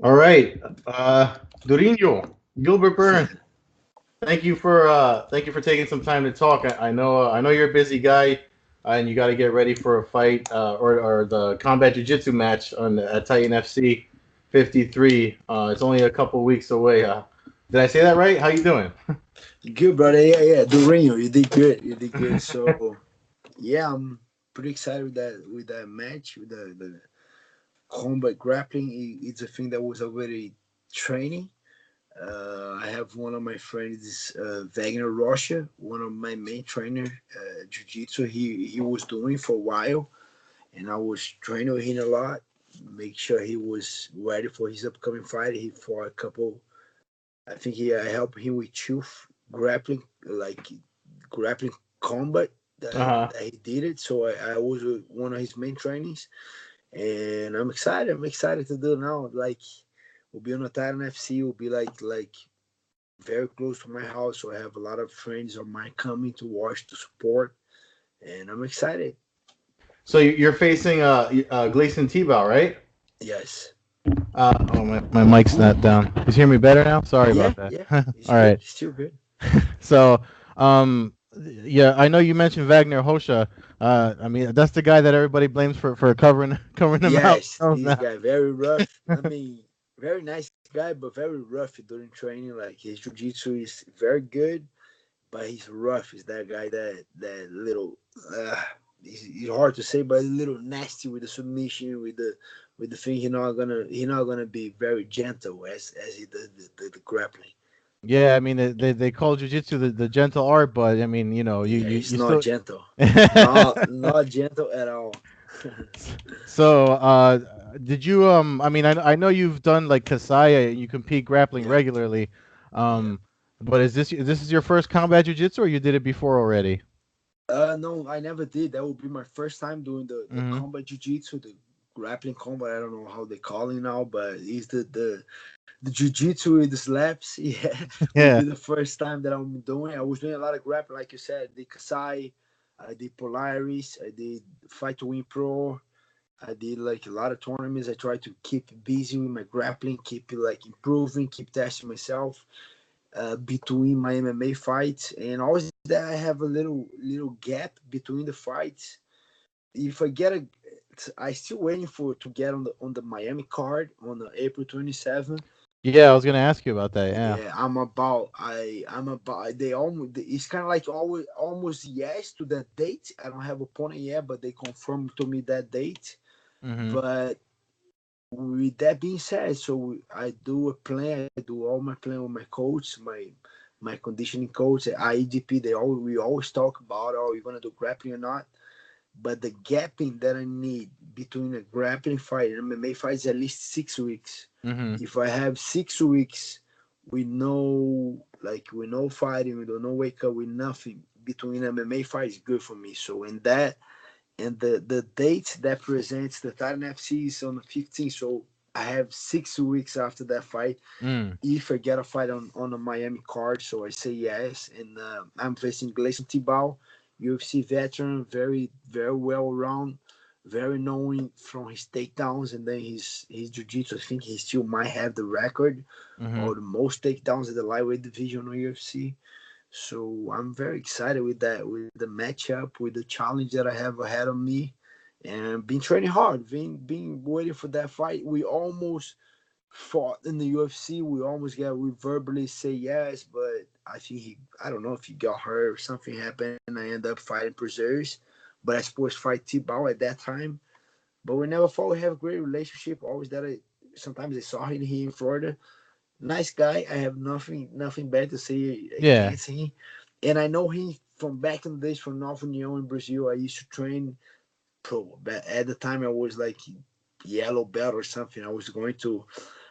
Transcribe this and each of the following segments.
All right, Durinho, Gilbert Burns. Thank you for taking some time to talk. I know you're a busy guy, and you got to get ready for a fight or the combat jiu-jitsu match on at Titan FC 53. It's only a couple weeks away. Did I say that right? How you doing? Good, brother. Yeah. Durinho, you did good. You did good. So yeah, I'm pretty excited with that match with the combat grappling. It's a thing that was already training. I have one of my friends, Wagner Rocha, one of my main trainer, jiu-jitsu. He was doing for a while, and I was training with him a lot. Make sure he was ready for his upcoming fight. He fought a couple. I think I helped him with two grappling, like grappling combat Uh-huh. that he did it. So I was one of his main trainings, and I'm excited. I'm excited to do it now. Like we'll be on a Titan FC. We'll be like very close to my house. So I have a lot of friends of mine coming to watch to support, and I'm excited. So you're facing Gleison Tibau, right? Yes. My mic's not down. You hear me better now? Sorry Yeah. about that. Yeah. It's All good. right. It's still good. So, yeah, I know you mentioned Wagner Hosha. I mean, that's the guy that everybody blames for covering covering him out. Yes, Oh, this no. guy very rough. I mean, very nice guy, but very rough during training. Like his jiu-jitsu is very good, but he's rough. Is that guy that little? It's hard to say, but a little nasty with the submission, with the thing. He not gonna be very gentle as he does the grappling. Yeah, I mean, they call jujitsu the gentle art, but I mean, you Yeah, you he's you not still. gentle. Not gentle at all. So, did you I mean, I know you've done like Kasaya, and you compete grappling Yeah, regularly. yeah. But this is your first combat jujitsu, or you did it before already? No, I never did. That would be my first time doing the Mm-hmm. combat jiu-jitsu, the grappling combat. I don't know how they call it now, but it's the jiu-jitsu with the slaps. Yeah, will be Yeah. the first time that I'm doing. I was doing a lot of grappling, like you said. I did Kasai, I did Polaris, I did Fight to Win Pro. I did like a lot of tournaments. I try to keep busy with my grappling, keep like improving, keep testing myself between my MMA fights, and always that I have a little gap between the fights. If I get a, I still waiting for to get on the Miami card on the April 27th. Yeah, I was gonna ask you about that. Yeah. Yeah, I'm about. They almost. It's kind of like almost yes to that date. I don't have a opponent yet, but they confirmed to me that date. Mm-hmm. But with that being said, so I do a plan. I do all my plan with my coach, my conditioning coach at IEDP. We always talk about, are we gonna do grappling or not? But the gapping that I need between a grappling fight and MMA fight is at least 6 weeks. Mm-hmm. If I have 6 weeks with no fighting, with no wake up, with nothing between MMA fight is good for me. So in that and the date that presents the Titan FC is on the 15th. So I have 6 weeks after that fight. Mm. If I get a fight on the Miami card, so I say yes, and I'm facing Gleison Tibau, UFC veteran, very well round, very knowing from his takedowns and then his jiu-jitsu. I think he still might have the record Mm-hmm. or the most takedowns in the lightweight division on UFC. So I'm very excited with that, with the matchup, with the challenge that I have ahead of me, and been training hard, been waiting for that fight. We almost fought in the UFC. We verbally say yes, but I don't know if he got hurt or something happened. I ended up fighting Preserves, but I supposed to fight Tibau at that time. But we never fought. We have a great relationship. Always that sometimes I saw him here in Florida. Nice guy. I have nothing bad to say Yeah. against him. And I know him from back in the days from North Union in Brazil. I used to train pro. But at the time I was like yellow belt or something. I was going to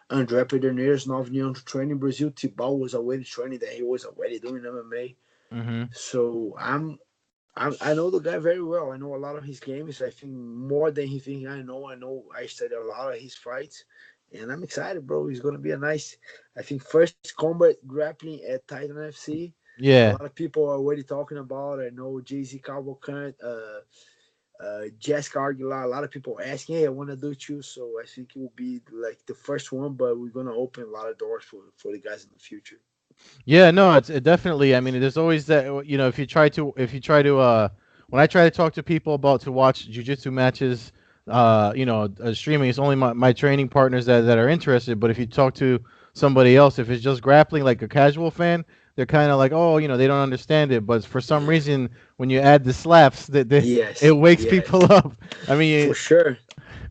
André Pederneiras, Nova União to train in Brazil. Tibau was already training that he was already doing MMA. Mm-hmm. So I know the guy very well. I know a lot of his games. I think more than he think I know. I studied a lot of his fights. And I'm excited, bro. He's gonna be a nice, I think, first combat grappling at Titan FC. A Yeah. lot of people are already talking about. I know Jay Z Cavalcante, Jessica Aguilar. A lot of people asking, "Hey, I want to do it too." So I think it will be like the first one, but we're gonna open a lot of doors for the guys in the future. Yeah, no, it definitely. I mean, there's always that. When I try to talk to people about to watch jujitsu matches, streaming, it's only my training partners that are interested. But if you talk to somebody else, if it's just grappling, like a casual fan, they're kind of like, oh, they don't understand it. But for some Yeah. reason, when you add the slaps, that it Yes. wakes Yes. people up. I For mean, sure.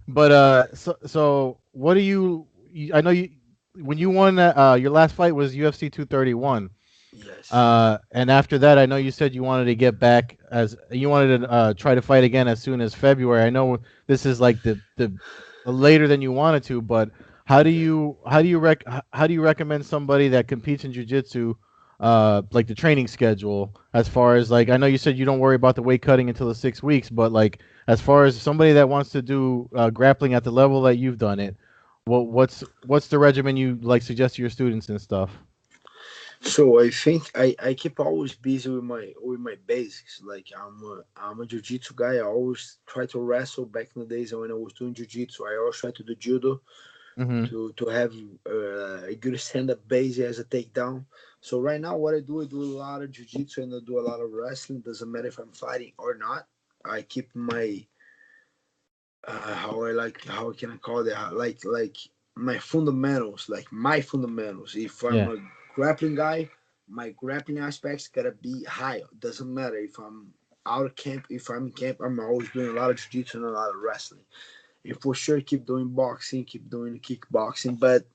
but so what do I know you when you won your last fight was UFC 231. Yes. And after that, I know you said you wanted to get back as you wanted to try to fight again as soon as February. I know this is like the later than you wanted to, but Okay. how do you recommend somebody that competes in jiu-jitsu like the training schedule as far as like I know you said you don't worry about the weight cutting until the 6 weeks, but like as far as somebody that wants to do grappling at the level that you've done it, what's the regimen you like suggest to your students and stuff? So I think I keep always busy with my basics. Like I'm a jiu-jitsu guy. I always try to wrestle back in the days when I was doing jiu-jitsu. I always try to do judo Mm-hmm. to have a good stand-up base as a takedown. So right now what I do a lot of jiu-jitsu and I do a lot of wrestling. Doesn't matter if I'm fighting or not. I keep my how can I call it? Like my fundamentals, like my fundamentals. If I'm Yeah. a grappling guy, my grappling aspects gotta be high. Doesn't matter if I'm out of camp. If I'm in camp, I'm always doing a lot of jiu-jitsu and a lot of wrestling. And for sure, keep doing boxing, keep doing kickboxing, but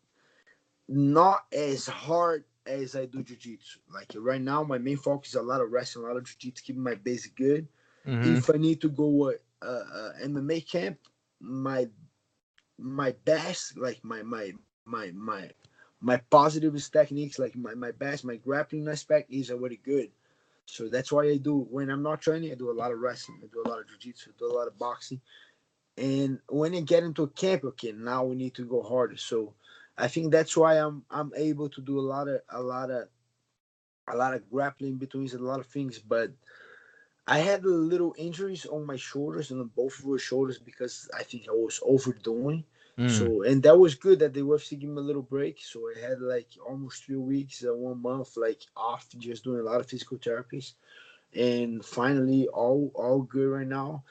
not as hard as I do jiu-jitsu. Like right now, my main focus is a lot of wrestling, a lot of jiu-jitsu, keeping my base good. Mm-hmm. If I need to go MMA camp, my my best, like my positive techniques, like my best, my grappling aspect is already good. So that's why I do when I'm not training, I do a lot of wrestling, I do a lot of jiu-jitsu, I do a lot of boxing. And when I get into camp, okay, now we need to go harder. So I think that's why I'm able to do a lot of grappling between a lot of things. But I had a little injuries on my shoulders and on both of my shoulders because I think I was overdoing. Mm. So and that was good that the UFC gave me a little break. So I had like almost 3 weeks, 1 month, like off, just doing a lot of physical therapies. And finally, all good right now.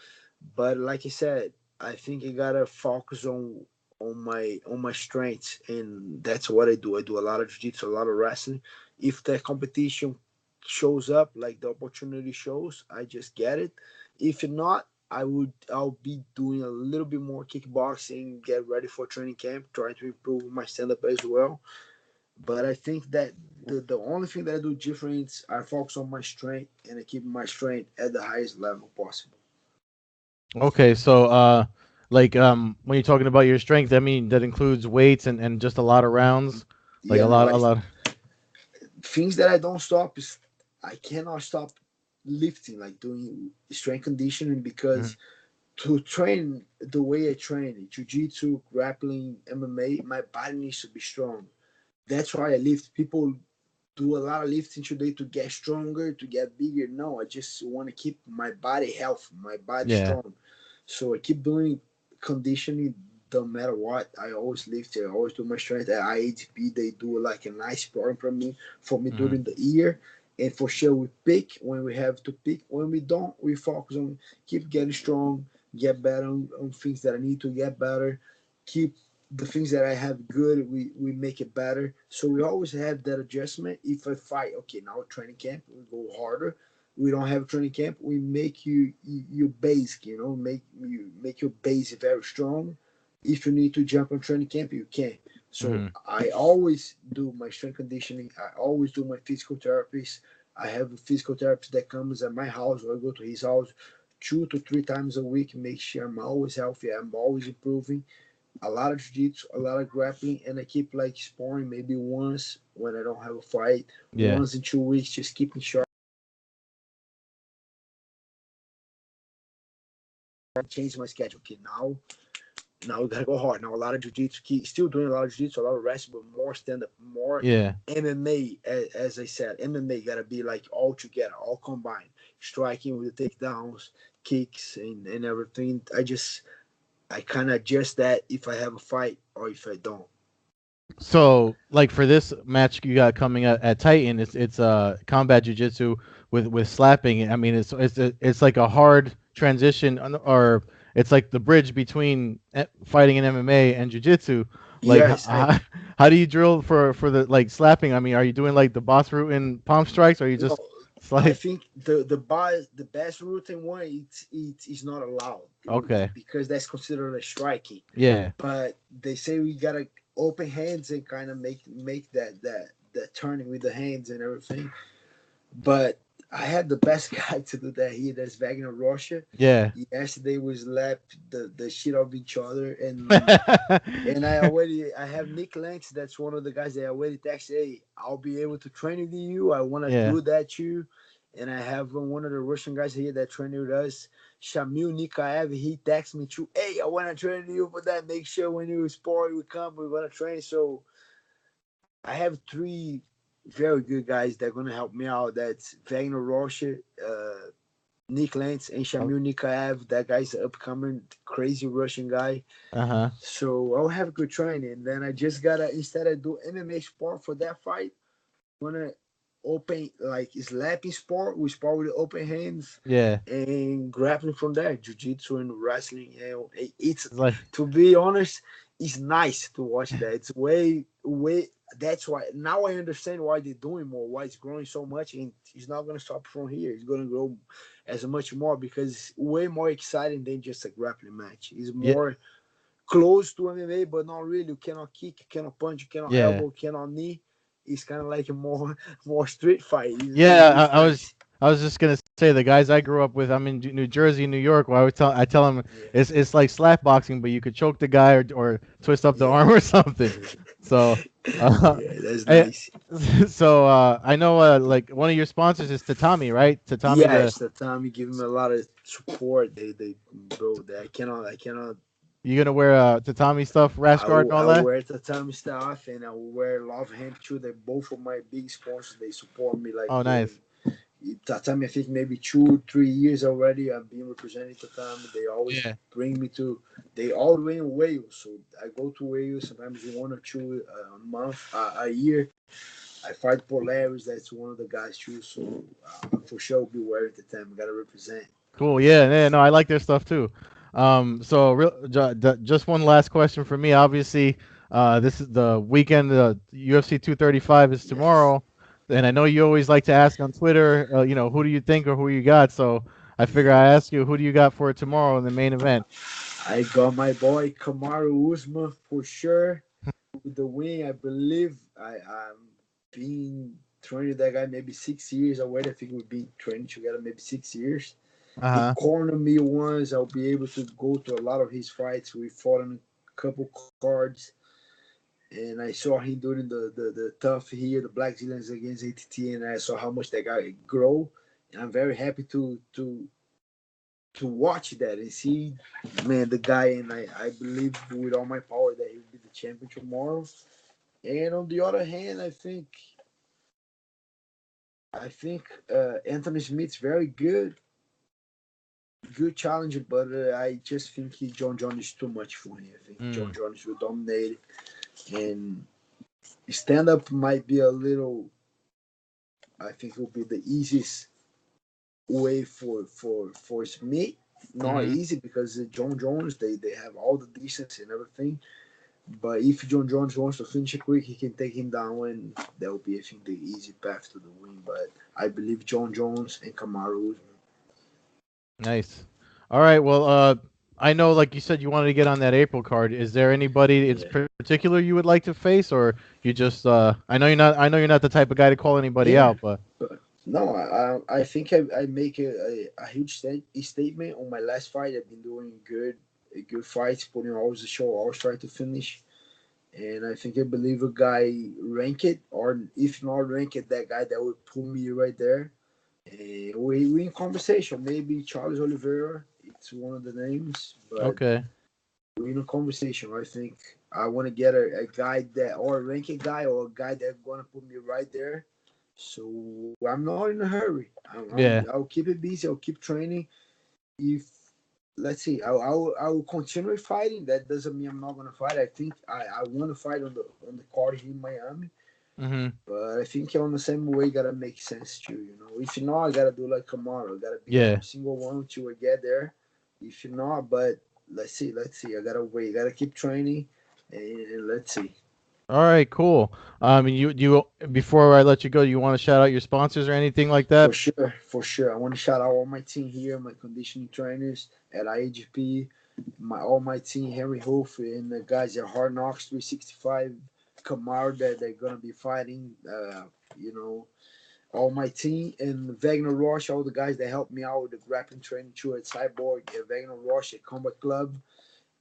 But like I said, I think I gotta focus on my strengths, and that's what I do. I do a lot of jiu-jitsu, a lot of wrestling. If the competition shows up, like the opportunity shows, I just get it. If not, I'll be doing a little bit more kickboxing, get ready for training camp, trying to improve my stand-up as well. But I think that the only thing that I do different is I focus on my strength and I keep my strength at the highest level possible. Okay, so like when you're talking about your strength, I mean that includes weights and just a lot of rounds, like Yeah, no, a lot. things that I don't stop is I cannot stop lifting, like doing strength conditioning, Mhm. because to train the way I train, jiu-jitsu, grappling, MMA, my body needs to be strong. That's why I lift. People do a lot of lifting today to get stronger, to get bigger. No, I just want to keep my body healthy, my body Yeah, strong. So I keep doing conditioning no matter what. I always lift. I always do my strength at IATP. They do like a nice program for me hmm, during the year. And for sure, we pick when we have to pick. When we don't, we focus on keep getting strong, get better on things that I need to get better, keep the things that I have good, we make it better. So we always have that adjustment. If I fight, okay, now training camp, we go harder. We don't have training camp, we make you basic, make your base very strong. If you need to jump on training camp, you can. So hmm. I always do my strength conditioning. I always do my physical therapies. I have a physical therapist that comes at my house, or I go to his house 2 to 3 times a week. Make sure I'm always healthy. I'm always improving. A lot of jiu-jitsu, a lot of grappling, and I keep like sparring maybe once when I don't have a fight, Yeah. once in 2 weeks, just keeping sharp. Change my schedule. Okay, now Now we gotta go hard. Now a lot of jiu-jitsu, still doing a lot of jiu-jitsu, a lot of wrestling, but more stand-up, more Yeah. MMA. As I said, MMA gotta be like all together, all combined, striking with the takedowns, kicks, and everything. I kind of adjust that if I have a fight or if I don't. So, like for this match you got coming at Titan, it's combat jujitsu with slapping. I mean, it's like a hard transition, or it's like the bridge between fighting in MMA and jujitsu. Like, Yes, how do you drill for the like slapping? I mean, are you doing like the boss route in palm strikes, or are you no, just I slice? think the best routine one it's is not allowed Okay, because that's considered a striking. yeah, But they say we gotta open hands and kind of make that turning with the hands and everything. But I had the best guy to do that here. That's Wagner Rocha. yeah. Yesterday we slapped the shit of each other, and I have Nick Lentz. That's one of the guys that I already texted. Hey, I'll be able to train with you. I want to Yeah. do that too. And I have one of the Russian guys here that trained with us, Shamil Nikaev. He texted me too. Hey, I want to train with you for that. Make sure when you sport, we come. We want to train. So I have three very good guys that are gonna help me out. That's Wagner Rocha, Nick Lentz, and Shamil Nikaev. That guy's an upcoming crazy Russian guy. Uh-huh. So I'll have good training. Then I just gotta instead of do MMA sport for that fight, I'm gonna open like slapping sport. We sport with open hands Yeah. and grappling from there, jiu-jitsu and wrestling. It's It's like to be honest, it's nice to watch that. It's way. That's why now I understand why they're doing more, why it's growing so much, and it's not gonna stop from here. It's gonna grow as much more because it's way more exciting than just a grappling match. It's yeah, more close to MMA, but not really. You cannot kick, you cannot punch, you cannot yeah. elbow, you cannot knee. It's kind of like a more more street fight. Yeah, It's nice. I was just gonna say the guys I grew up with. I'm in New Jersey, New York. Where I tell them Yeah, it's like slap boxing, but you could choke the guy or twist up the yeah, arm or something. So, uh, yeah. That's eh, nice. so I know like one of your sponsors is Tatami, right? Tatami the Yes, the time you give them a lot of support. They bro. I cannot. you gonna wear Tatami stuff, rash guard and all I that? wear tatami stuff and I will wear love hand too. They both of my big sponsors. They support me like Oh, doing nice. tatami. I think maybe 2 3 years already. I've been representing tatami. They always Yeah. bring me to. They all the way in Wales, so I go to Wales sometimes one or two a month, a year. I fight Polaris. That's one of the guys too. So for sure, I'll be wearing tatami. Gotta represent. Cool. Yeah, yeah, no, I like their stuff too. So just one last question for me. Obviously, this is the weekend. UFC 235 is Yes. tomorrow, and I know you always like to ask on Twitter, who do you think or who you got? So I figure Yeah. I ask you, who do you got for tomorrow in the main event? I got my boy Kamaru Usman for sure with the win. I believe I'm been training that guy maybe 6 years already. I think we've been training together maybe 6 years. Uh He huh. cornered me once. I'll be able to go to a lot of his fights. We fought on a couple cards, and I saw him doing the tough here, the Black Zealanders against ATT, and I saw how much that guy grow. And I'm very happy to watch that and see, man, the guy. And I believe with all my power that he'll be the champion tomorrow. And on the other hand, I think Anthony Smith's very good challenger, but I just think John Jones is too much for him. I think John Mm, Jones will dominate, and stand up might be a little. I think it will be the easiest way for Smith. Not mm-hmm. easy because John Jones they have all the distance and everything. But if John Jones wants to finish it quick, he can take him down, and that will be, I think, the easy path to the win. But I believe John Jones and Kamaru. Nice. All right. Well, I know, like you said, you wanted to get on that April card. Is there anybody in Yeah, particular you would like to face, or you just? I know you're not the type of guy to call anybody yeah. out, but But no, I think I make a huge statement on my last fight. I've been doing good fights, putting always the show, always try to finish. And I think I believe a guy rank it, or if not rank it, that guy that would pull me right there. We in conversation. Maybe Charles Oliveira. It's one of the names, but okay. in a conversation. I think I want to get a guy that, or a ranking guy, or a guy that's gonna put me right there. So I'm not in a hurry. Yeah. I'll keep it busy. I'll keep training. If let's see, I will continue fighting. That doesn't mean I'm not gonna fight. I think I want to fight on the card here in Miami. Hmm. But I think on the same way gotta make sense too, you know. If you not, I gotta do like tomorrow. I gotta beat Yeah. every single one until I get there. If you not, but let's see. I gotta wait. I gotta keep training, and let's see. All right, cool. You before I let you go, you want to shout out your sponsors or anything like For that? sure, for sure. I want to shout out all my team here, my conditioning trainers at IAGP, my all my team, Henry Hoof, and the guys at Hard Knocks 365, Kamar that they're gonna be fighting. You know, all my team and Wagner Roche, all the guys that helped me out with the grappling training too at Cyborg, Wagner Roche at Combat Club,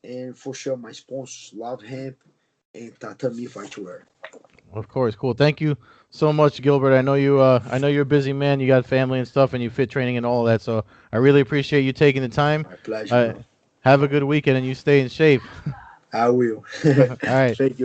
and for sure my sponsors, Love Hemp and Tatami Fightwear. Of course, cool. Thank you so much, Gilbert. I know you're a busy man. You got family and stuff, and you fit training and all that. So I really appreciate you taking the time. My pleasure, Uh, bro. have a good weekend, and you stay in shape. I will. All right. Thank you.